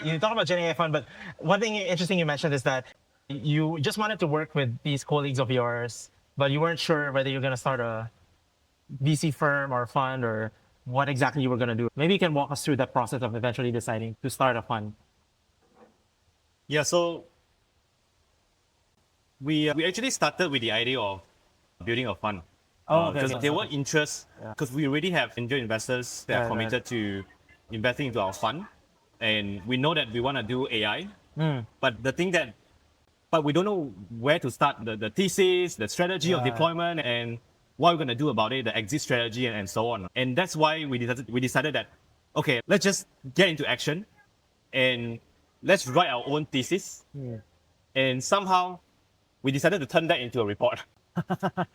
You talk about GenAI Fund, but one thing interesting you mentioned is that you just wanted to work with these colleagues of yours, but you weren't sure whether you're going to start a VC firm or fund or what exactly you were going to do. Maybe you can walk us through that process of eventually deciding to start a fund. Yeah, so we actually started with the idea of building a fund. Because there were interests, because we already have angel investors that are committed to investing into our fund. And we know that we want to do AI. But we don't know where to start the thesis, the strategy of deployment, and what we're going to do about it, the exit strategy, and so on. And that's why we decided that, okay, let's just get into action and let's write our own thesis. And somehow we decided to turn that into a report.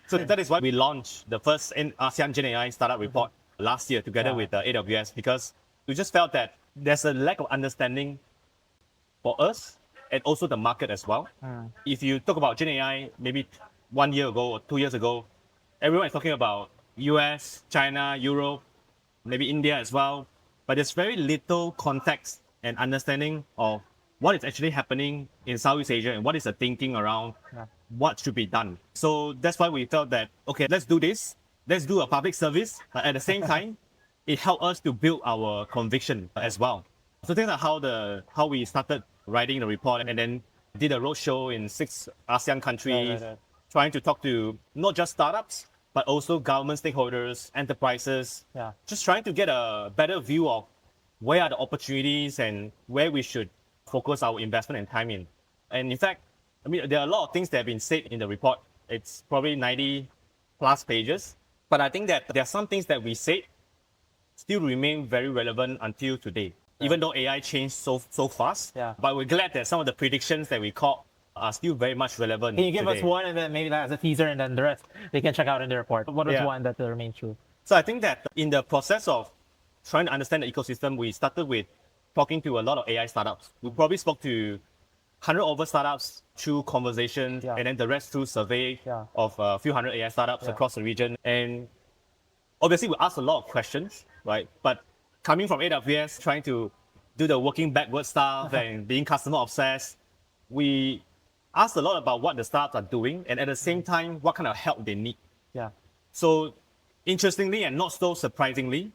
So that is why we launched the first ASEAN GenAI startup report last year together with AWS, because we just felt that there's a lack of understanding for us and also the market as well. If you talk about GenAI, maybe 1 year ago or 2 years ago, everyone is talking about US, China, Europe, maybe India as well. But there's very little context and understanding of what is actually happening in Southeast Asia and what is the thinking around what should be done. So that's why we felt that, okay, let's do this. Let's do a public service. But at the same time, it helped us to build our conviction as well. So think about how we started writing the report and then did a roadshow in 6 ASEAN countries, trying to talk to not just startups, but also government stakeholders, enterprises, just trying to get a better view of where are the opportunities and where we should focus our investment and time in. And in fact, I mean, there are a lot of things that have been said in the report. It's probably 90 plus pages. But I think that there are some things that we said still remain very relevant until today. Even though AI changed so fast, but we're glad that some of the predictions that we caught are still very much relevant. Can you give today. us one and then maybe as a teaser and then the rest they can check out in the report? What was one that remains true? So I think that in the process of trying to understand the ecosystem, we started with talking to a lot of AI startups. We probably spoke to 100 over startups through conversations and then the rest through survey of a few hundred AI startups across the region. And obviously we asked a lot of questions, right? But coming from AWS, trying to do the working backward stuff and being customer obsessed, we asked a lot about what the startups are doing and at the same time, what kind of help they need. So interestingly and not so surprisingly,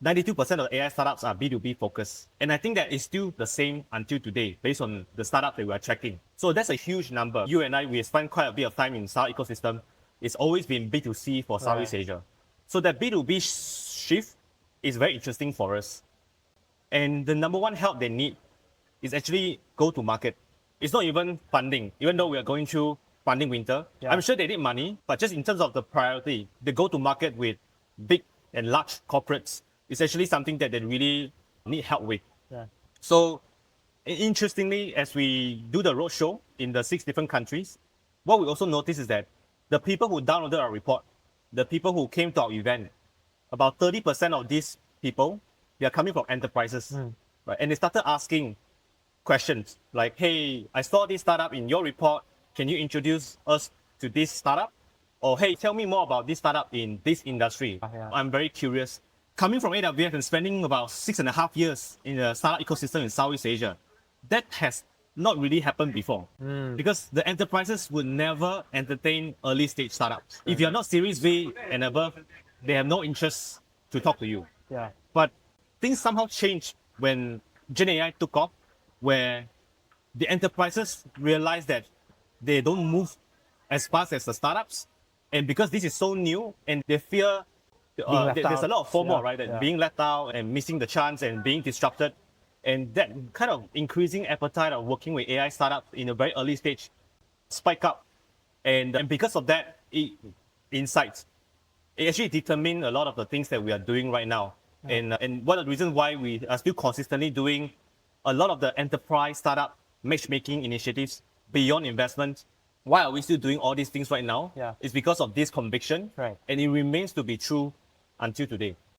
92% of AI startups are B2B focused. And I think that is still the same until today, based on the startups that we are tracking. So that's a huge number. You and I, we spend quite a bit of time in startup ecosystem. It's always been B2C for Southeast Asia. So that B2B shift is very interesting for us. And the number one help they need is actually go to market. It's not even funding, even though we are going through funding winter. I'm sure they need money, but just in terms of the priority, they go to market with big and large corporates. It's actually something that they really need help with. So interestingly, as we do the roadshow in the 6 different countries, what we also notice is that the people who downloaded our report, the people who came to our event, about 30% of these people, they are coming from enterprises, right? And they started asking questions like, hey, I saw this startup in your report. Can you introduce us to this startup? Or hey, tell me more about this startup in this industry. I'm very curious. Coming from AWS and spending about 6.5 years in the startup ecosystem in Southeast Asia, that has not really happened before. Because the enterprises would never entertain early stage startups. If you're not Series V and above, they have no interest to talk to you. But things somehow changed when GenAI took off, where the enterprises realized that they don't move as fast as the startups. And because this is so new and they fear there's a lot of FOMO, right? That being left out and missing the chance and being disrupted. And that kind of increasing appetite of working with AI startups in a very early stage spike up. And because of that insights, it actually determined a lot of the things that we are doing right now. And one of the reasons why we are still consistently doing a lot of the enterprise startup matchmaking initiatives beyond investment. Why are we still doing all these things right now? It's because of this conviction. And it remains to be true until today.